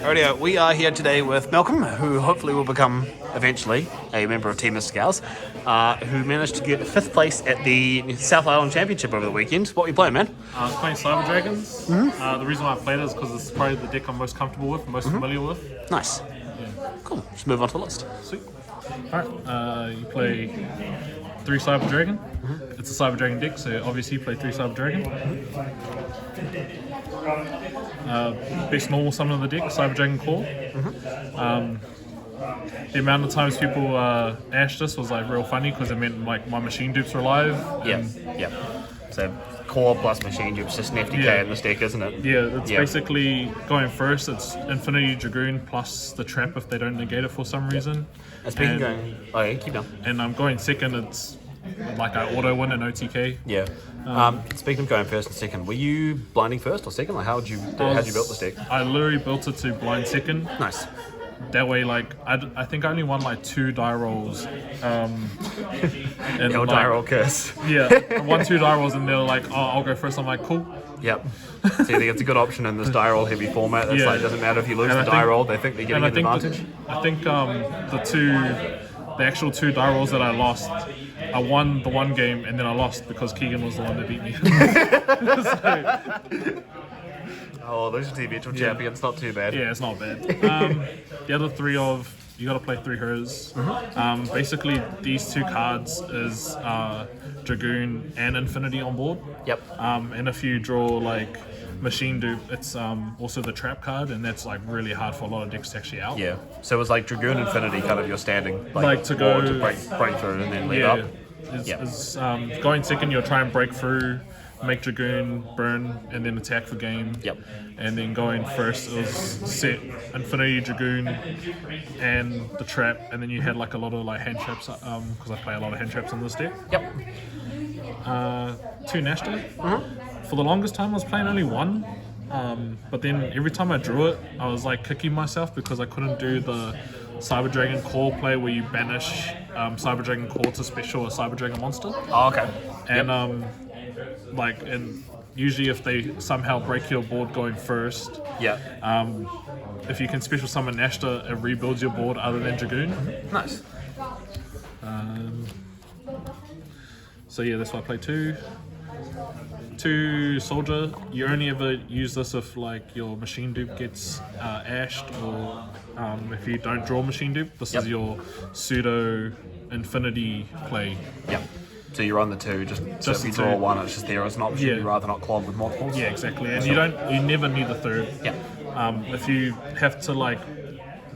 Rightio, we are here today with Malcolm, who hopefully will become eventually a member of Team Mr. Gals, who managed to get 5th place at the South Island Championship over the weekend. What were you playing, man? I was playing Cyber Dragons. The reason why I played it is because it's probably the deck I'm most comfortable with, most familiar with. Nice. Yeah. Cool. Just move on to the list. Sweet. Alright, you play 3 Cyber Dragon. It's a Cyber Dragon deck, so obviously you play 3 Cyber Dragon. Best normal summon of the deck, Cyber Dragon Core. The amount of times people ashed this was like real funny because it meant like my machine dupes were alive. Yeah. So core plus machine dupes, just an FTK in this deck, isn't it? Yeah, it's basically going first. It's Infinity Dragoon plus the trap if they don't negate it for some reason. Speaking going, keep going. And I'm going second. It's like I auto win an OTK. Yeah. Speaking of going first and second, were you blinding first or second? Like how'd you build this deck? I literally built it to blind second. Nice. That way, like I think I only won like 2 die rolls. And Your die roll curse. Yeah, I won 2 die rolls, and they're like, "Oh, I'll go first." I'm like, "Cool." Yep. So you think it's a good option in this die roll heavy format? It's like, it doesn't matter if you lose the die roll, they think they're getting an advantage. I think the actual 2 die rolls that I lost, I won the one game and then I lost because Keegan was the one that beat me. Oh, those are eventual champions, not too bad. Yeah, it's not bad. The other 3 you gotta play 3 heroes. Basically, these 2 cards is Dragoon and Infinity on board. Yep. And if you draw like Machine Dupe, it's also the trap card, and that's like really hard for a lot of decks to actually out. Yeah. So it was like Dragoon Infinity kind of your standing, like to go to break through and then lead up. Going second, you'll try and break through, make Dragoon burn, and then attack for game. Yep. And then going first, it was set Infinity Dragoon and the trap, and then you had like a lot of like hand traps because I play a lot of hand traps in this deck. Yep. 2 Nashta. For the longest time, I was playing only 1. But then every time I drew it, I was like kicking myself because I couldn't do the Cyber Dragon Core play where you banish Cyber Dragon Core to special a Cyber Dragon monster. Oh, okay. And and usually if they somehow break your board going first, if you can special summon Nashta, it rebuilds your board other than Dragoon. Nice. So yeah, that's why I play 2 soldier. You only ever use this if like your machine dupe gets ashed, or if you don't draw machine dupe. This is your pseudo infinity play. Yep. So you're on the 2, just so if you draw 1, it's just there as an option. You'd rather not clog with multiples. Yeah, exactly. And you never need the 3rd. Yeah. If you have to like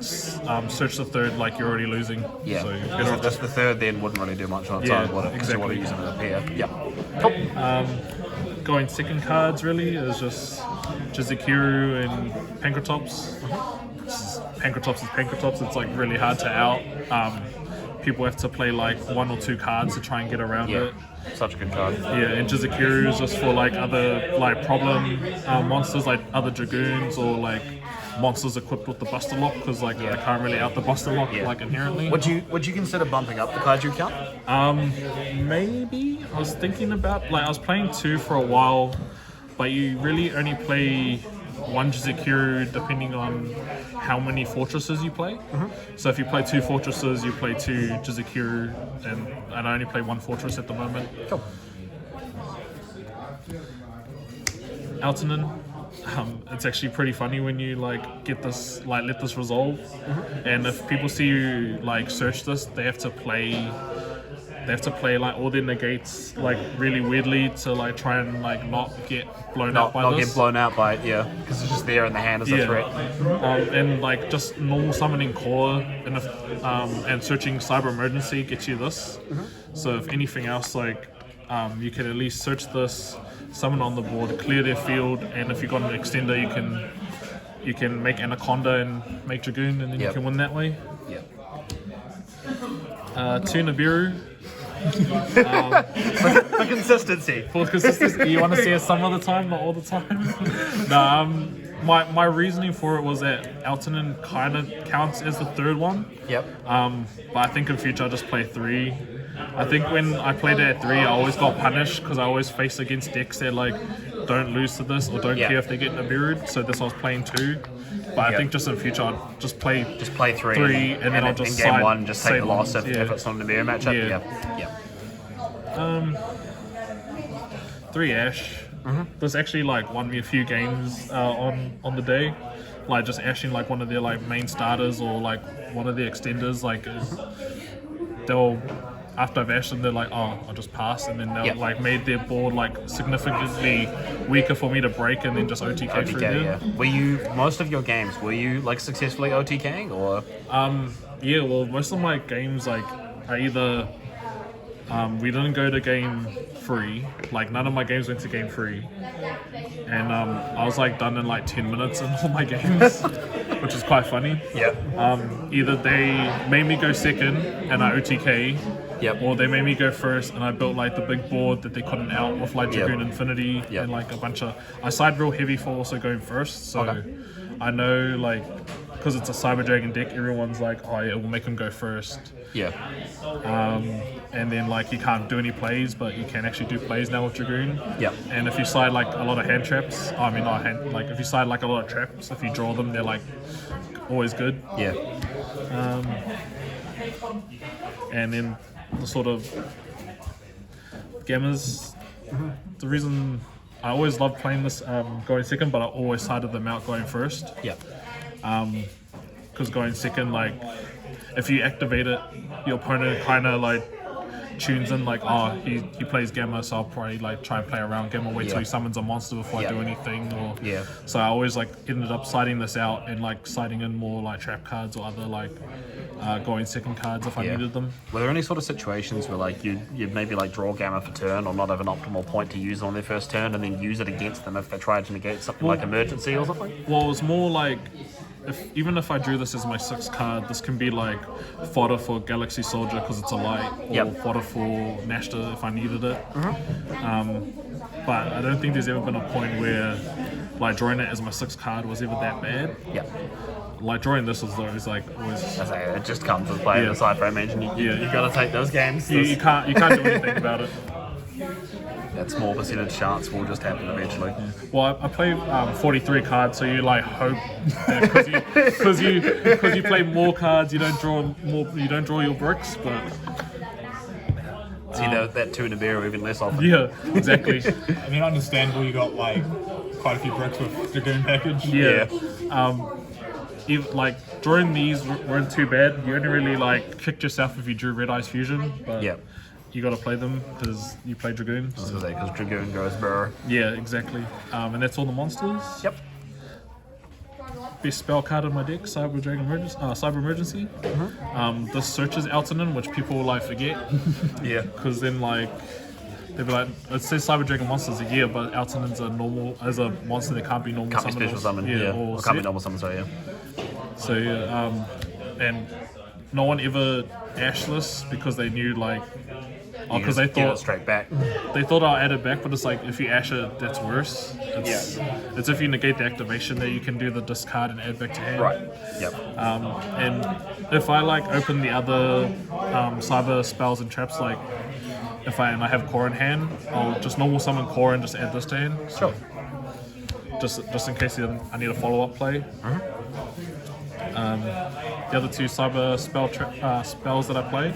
search the 3rd, like you're already losing. Yeah. So just the 3rd then wouldn't really do much on its own, would it? Because you want to use it as a pair. Yep. Cool. Going second cards really is just Jizukiru and Pankratops. Pankratops is Pankratops. It's like really hard to out. People have to play like 1 or 2 cards to try and get around it. Such a good card. Yeah, and Jizukiru is just for like other like problem monsters, like other Dragoons or like monsters equipped with the Buster Lock, because like they can't really out the Buster Lock like inherently. Would you consider bumping up the Kaiju count? Maybe. I was thinking about, like, I was playing 2 for a while, but you really only play 1 Jizukiru depending on how many fortresses you play. So if you play 2 fortresses, you play 2 Jizukiru, and I only play 1 fortress at the moment. Cool. Altanen. It's actually pretty funny when you like get this, like let this resolve, and if people see you like search this, they have to play like all their negates like really weirdly to like try and like not get blown out by this. Not get blown out by it, because it's just there in the hand as a threat. And like just normal summoning core and searching Cyber Emergency gets you this. So if anything else, like you can at least search this, summon on the board, clear their field, and if you've got an extender, you can make Anaconda and make Dragoon, and then you can win that way. 2 Nibiru. For consistency. For consistency, you want to see it some of the time, not all the time. My reasoning for it was that Altanen kind of counts as the 3rd one. Yep. But I think in future I'll just play 3. I think when I played it at 3, I always got punished because I always faced against decks that like don't lose to this or don't care if they get Nibiru'd. So this I was playing 2. But I think just in the future, I'll just play three, and then I'll just in game side, one, just take save the loss ones, if it's not a mirror matchup. Yeah. Yeah. 3 Ash. This actually like won me a few games on the day. Like just ashing like one of their like main starters or like one of the extenders. Like they'll after I've ashed them, they're like, oh, I'll just pass, and then they'll like made their board like significantly weaker for me to break, and then just OTK through them. Yeah. Were you most of your games? Were you like successfully OTKing or? Yeah. Well, most of my games like are either we didn't go to game 3. Like none of my games went to game 3, and I was like done in like 10 minutes in all my games, which is quite funny. Yeah. Either they made me go second and I OTK. Yep. Or they made me go first, and I built like the big board that they couldn't out with like Dragoon Infinity and like a bunch of. I side real heavy for also going first, so I know like because it's a Cyber Dragon deck, everyone's like, oh yeah, we'll make him go first. Yeah. And then like you can't do any plays, but you can actually do plays now with Dragoon. Yep. And if you side like a lot of hand traps, like if you side like a lot of traps, if you draw them, they're like always good. Yeah. And then the sort of gammas. The reason I always loved playing this going second, but I always sided them out going first. Yeah. Because going second, like if you activate it, your opponent kind of like tunes in like, oh, he plays Gamma, so I'll probably like try and play around Gamma, wait till he summons a monster before I do anything. Or so I always like ended up siding this out and like siding in more like trap cards or other like going second cards if I needed them. Were there any sort of situations where like you'd maybe like draw Gamma for turn or not have an optimal point to use on their first turn and then use it against them if they tried to negate something like emergency or something? Well, it was more like even if I drew this as my 6th card, this can be like fodder for Galaxy Soldier because it's a light, or fodder for Nashta if I needed it. But I don't think there's ever been a point where like drawing it as my 6th card was ever that bad. Yeah. Like drawing this was always like it just comes with playing the side frame engine. You gotta take those games. You can't do anything about it. That small percentage chance will just happen eventually. Well, I play 43 cards, so you like hope because you play more cards, you don't draw your bricks, but see that 2 Nibiru even less often. Yeah, exactly. I mean, understandable. You got like quite a few bricks with Dragoon package. Yeah. Like drawing these weren't too bad. You only really like kicked yourself if you drew Red Eyes Fusion. But you got to play them because you play Dragoon. I was going to say, because Dragoon goes burr. Yeah, exactly. And that's all the monsters. Yep. Best spell card in my deck, Cyber Emergency. This searches Altanen, which people like forget. Yeah. Because then like they'd be like, it says Cyber Dragon monsters a year, but Altanen's a monster that can't be normal. Can't be special summon. Or can't be normal summon. So So and no one ever ashed this because they knew like. Oh, because they thought straight back. They thought I'll add it back, but it's like if you ash it, that's worse. It's if you negate the activation that you can do the discard and add back to hand. Right. Yep. And if I like open the other cyber spells and traps, like if I have core in hand, I'll just normal summon core and just add this to hand. Sure. Just in case I need a follow up play. The other 2 cyber spells that I play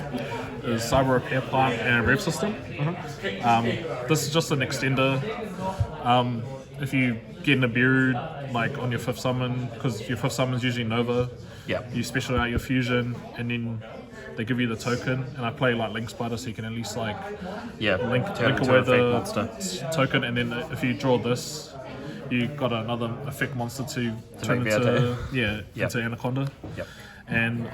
is Cyber Repair Plant and Rev System. This is just an extender. If you get Nibiru like on your 5th summon, because your 5th summon is usually Nova, you special out your fusion and then they give you the token. And I play like Link Spider, so you can at least like link away the token, and then if you draw this, you got another effect monster to turn into Anaconda. Yep. And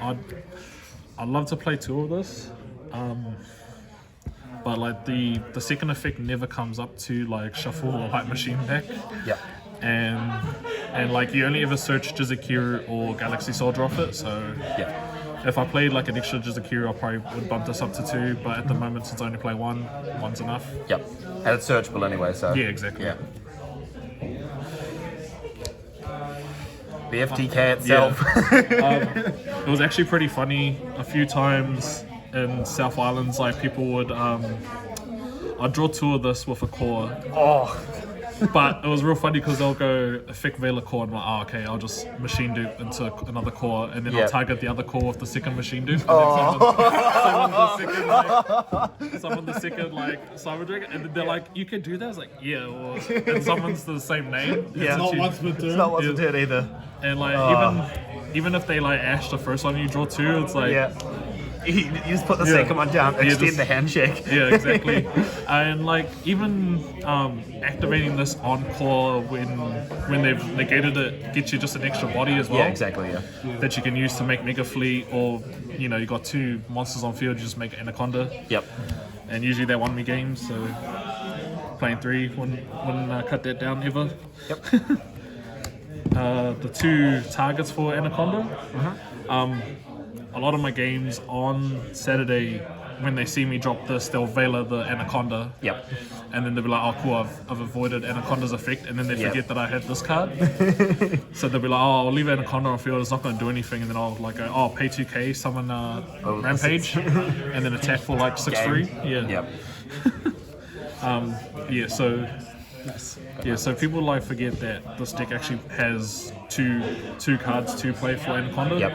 I'd love to play 2 of this, but like the second effect never comes up to like shuffle or like machine deck. Yep. And like you only ever search Jizukiru or Galaxy Soldier off it, so if I played like an extra Jizukiru, I probably would bump this up to 2, but at the moment since I only play one's enough. Yep. And it's searchable anyway, so yeah, exactly. Yeah. The FTK itself. It was actually pretty funny. A few times in South Islands, like people would, I'd draw 2 of this with a core. Oh. But it was real funny because they'll go effect Vela core and I'm like, oh, okay, I'll just machine dupe into another core and then Yeah. I'll target the other core with the second machine dupe. And then summon the second like Cyber Dragon, and then they're like, you can do that? I was like, yeah, or and someone's the same name. Yeah. Not It's once per It's turn. not what's it either. and like even if they like ash the first one you draw two, it's like Yeah. You just put the second one down, extend just- the handshake. yeah, exactly. And like even activating this on core when they've negated it gets you just an extra body as well. Yeah, exactly, yeah. That you can use to make Mega Fleet, or you know you got two monsters on field, you just make Anaconda. Yep. And usually they won me games, so playing three wouldn't cut that down ever. Yep. The two targets for Anaconda. A lot of my games on Saturday, when they see me drop this, they'll Vela the Anaconda. Yep. And then they'll be like, oh cool, I've avoided Anaconda's effect, and then they Yep. forget that I had this card. So they'll be like, oh, I'll leave Anaconda on field, it's not going to do anything, and then I'll like go, oh, pay 2k, summon Rampage, and then attack for like 6-3. Yeah. Yep. Yeah, so so people like forget that this deck actually has two cards to play for Anaconda. Yep.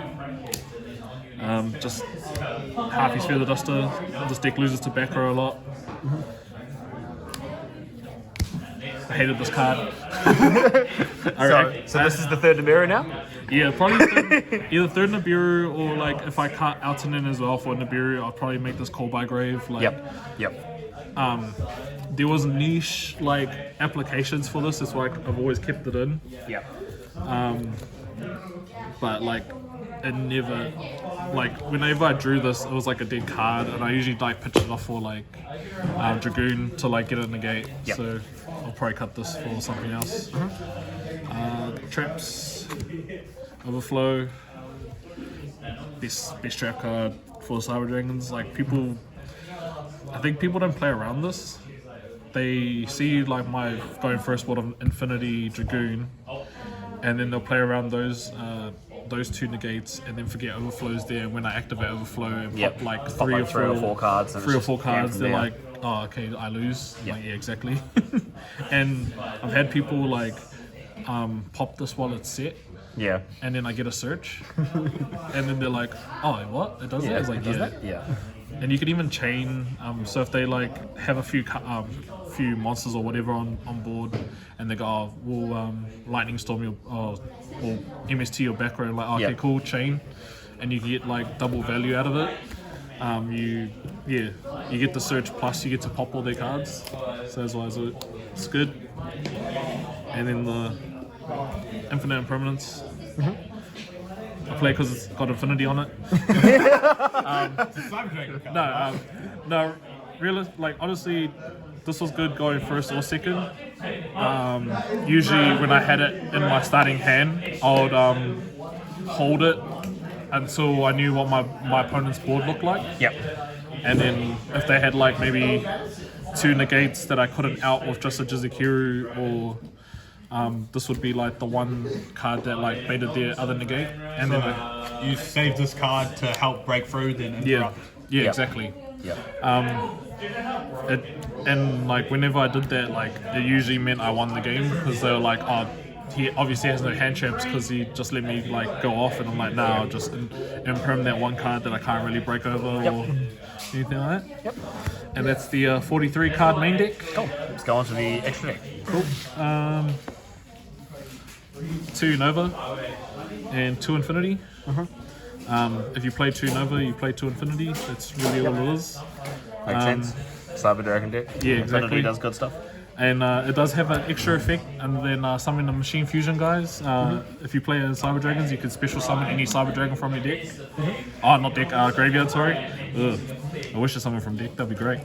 Just Harpy's Feather Duster. This deck loses to Backer a lot. I hated this card. So this is the third Nibiru now? Yeah, probably either third Nibiru or like if I cut Altanin as well for Nibiru, I'll probably make this Call by Grave. Like, Yep. there was niche like applications for this. That's why I've always kept it in. Yep. But like it never, like whenever I drew this, it was like a dead card, and I usually like pitch it off for like Dragoon to like get it in the gate. Yep. So I'll probably cut this for something else. Traps, Overflow, best trap card for Cyber Dragons. Like people, I think people don't play around this. They see like my going first board of Infinity Dragoon, and then they'll play around those two negates, and then forget Overflow's there. And when I activate Overflow and Yep. pop like Pop three like or three or four cards, and three or it's four just game cards, from they're there. like, oh, okay, I lose. Yeah. Like, yeah, exactly. And I've had people like pop this while it's set, Yeah. and then I get a search, and then they're like, oh, what? It does that? It's like, does yeah. that? Yeah. And you can even chain. So if they like have a few monsters or whatever on board, and they go, oh, we'll lightning storm your or MST your back row, like, okay, Yeah. cool, chain, and you get like double value out of it. You get the search plus you get to pop all their cards. So that's why it's good. And then the infinite impermanence. I play because it's got infinity on it. Cyber Dragon card. No, really, like honestly, this was good going first or second. Usually when I had it in my starting hand, I would hold it until I knew what my opponent's board looked like. Yep. And then if they had like maybe two negates that I couldn't out with just a Jizukiru, or this would be like the one card that like baited their other negate, and then You save this card to help break through, then interrupt. yeah, Yep. exactly. Yep. And like whenever I did that, like it usually meant I won the game, because they were like, oh, he obviously has no hand traps because he just let me like go off, and I'm like, nah, I'll just imperm that one card that I can't really break over or anything like that. Yep. And that's the 43 card main deck. Cool. Let's go on to the extra deck. Cool. 2 Nova and 2 Infinity. If you play 2 Nova, you play 2 Infinity. That's really all it is. Makes sense. Cyber Dragon deck. Yeah, Infinity exactly. does good stuff. And it does have an extra effect, and then summon the Machine Fusion guys. If you play as Cyber Dragons, you can special summon any Cyber Dragon from your deck. Oh, not deck, graveyard, sorry. Ugh. I wish there's something from deck, that'd be great.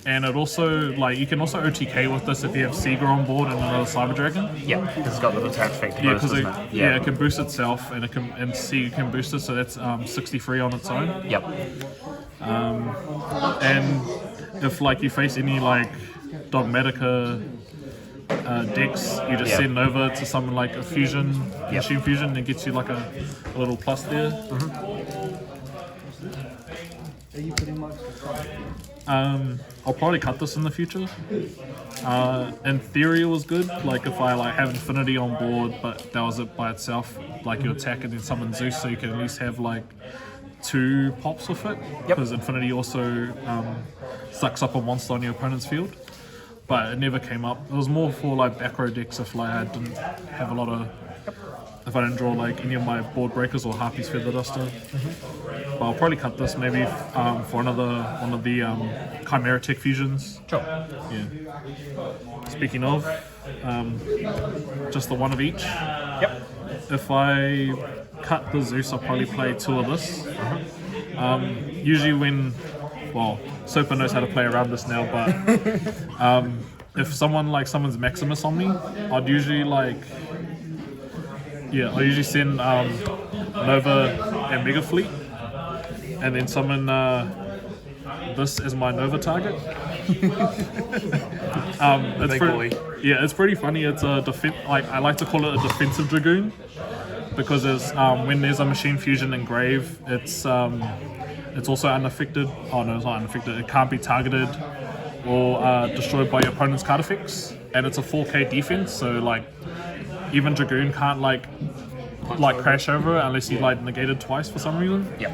And it also, like, you can also OTK with this if you have Seeger on board and another Cyber Dragon. Yeah, because it's got the attack effect. Yeah, boost, because doesn't it can boost itself, and Seeger can boost it, so that's 63 on its own. Yep. And if like you face any like Dogmatica decks, you just send over to something like a fusion, machine fusion, and it gets you like a little plus there. I'll probably cut this in the future. In theory, it was good. Like if I have Infinity on board, but that was it by itself. Like you attack and then summon Zeus, so you can at least have like 2 pops with it. Because Infinity also sucks up a monster on your opponent's field. But it never came up. It was more for like back row decks if I didn't have a lot of. If I didn't draw like any of my board breakers or Harpy's Feather Duster. But I'll probably cut this maybe for one of the Chimera Tech fusions. Sure. Yeah. Speaking of, just the one of each. Yep. If I cut the Zeus, I'll probably play 2 of this. Usually when, Sopa knows how to play around this now, but if someone's Maximus on me, I'd usually I usually send Nova and Mega Fleet, and then summon this as my Nova target. It's pretty funny. It's a I like to call it a defensive Dragoon because when there's a Machine Fusion Engrave, it's also unaffected. Oh no, it's not unaffected. It can't be targeted or destroyed by your opponent's card effects, and it's a 4K defense. So even Dragoon can't crash over it unless he negated twice for some reason. Yep.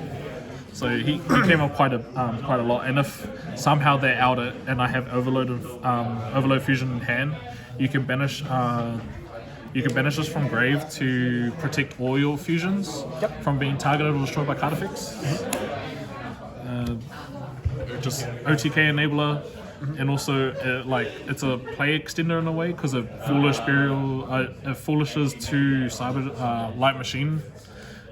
So he came up quite a lot. And if somehow they out it and I have Overload Fusion in hand, you can banish this from grave to protect all your fusions from being targeted or destroyed by card effects. Just OTK enabler. And also, it's a play extender in a way because of Foolish Burial. It foolishes 2 Cyber Light Machine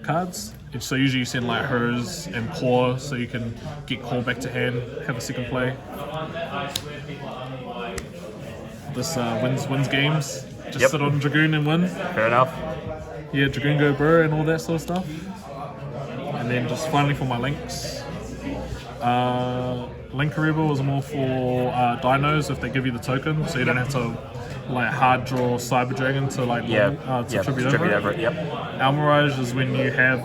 cards. So usually you send hers and Core, so you can get Core back to hand, have a second play. This wins games. Just sit on Dragoon and win. Fair enough. Yeah, Dragoon Go Burr and all that sort of stuff. And then just finally for my links. Link Rebel was more for dinos if they give you the token, so you don't have to hard draw Cyber Dragon to tribute over it. Yep. Almirage is when you have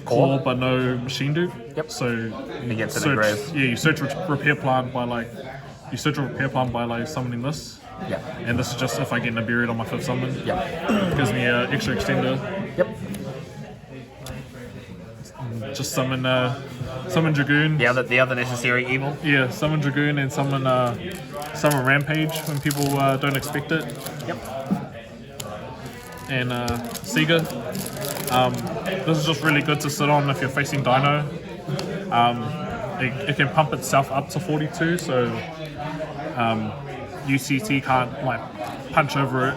core but no machine dupe. Yep. So He gets it engraved. Yeah, you search repair plant by summoning this. Yep. And this is just if I get Nibiru on my 5th summon. Yep. Gives me an extra extender. Yep. Just summon Dragoon. The other necessary evil. Yeah, summon Dragoon and summon Rampage when people don't expect it. Yep. And Sega. This is just really good to sit on if you're facing Dino. It can pump itself up to 42, so UCT can't punch over it,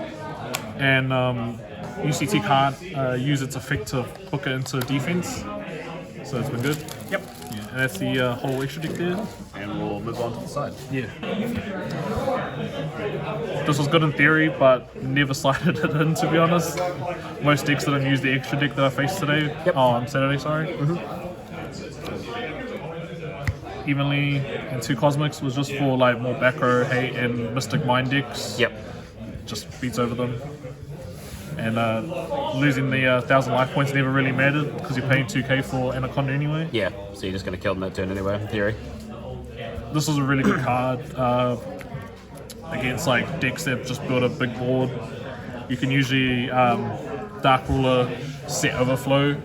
and UCT can't use its effect to hook it into defense. So it's been good. Yep. Yeah, and that's the whole extra deck there. And we'll move on to the side. Yeah. This was good in theory, but never slided it in, to be honest. Most decks didn't use the extra deck that I faced today. Yep. Oh, on Saturday, sorry. Evenly and 2 Cosmics was just for more back row hate and Mystic Mind decks. Yep. Just beats over them. And losing the 1,000 life points never really mattered because you're paying 2k for Anaconda anyway. Yeah, so you're just going to kill them that turn anyway, in theory. This was a really good card against decks that just build a big board. You can usually Dark Ruler, set Overflow,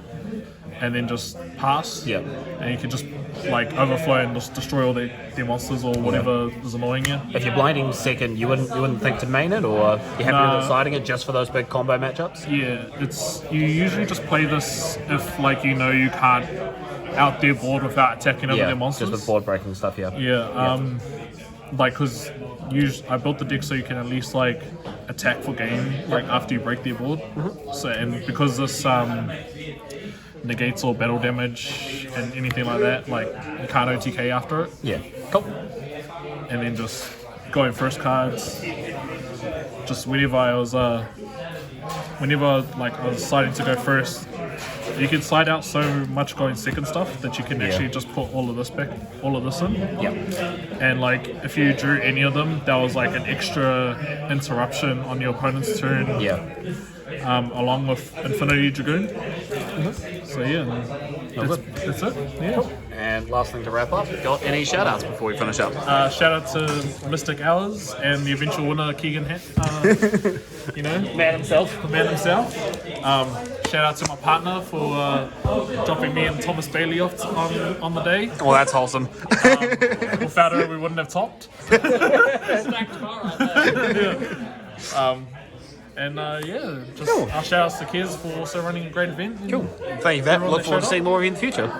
and then just pass. Yeah. And you can just overflow and just destroy all their monsters or whatever is annoying you. If you're blinding second, you wouldn't think to main it, or you're happy with sliding it just for those big combo matchups? Yeah, you usually just play this if you can't out their board without attacking over their monsters. Just with board breaking stuff, yeah. Yeah, because I built the deck so you can at least attack for game after you break their board. So and because this negates all battle damage and anything like that, you can't OTK after it. Yeah. Cool. And then just going first cards. Just whenever I was deciding to go first, you can slide out so much going second stuff that you can actually just put all of this in. Yeah. And if you drew any of them, that was an extra interruption on your opponent's turn. Yeah. along with Infinity Dragoon. So yeah, that's it. Yeah. And last thing to wrap up, got any shout outs before we finish up? Shout out to Mystic Hours and the eventual winner Keegan Hat. Man himself. The man himself. Shout out to my partner for dropping me and Thomas Bailey off on the day. Well, that's wholesome. Without her, we wouldn't have topped. Stacked car right there. And just our shout outs to Kez for also running a great event. Cool. Thank you for that. Look forward to seeing more of you in the future.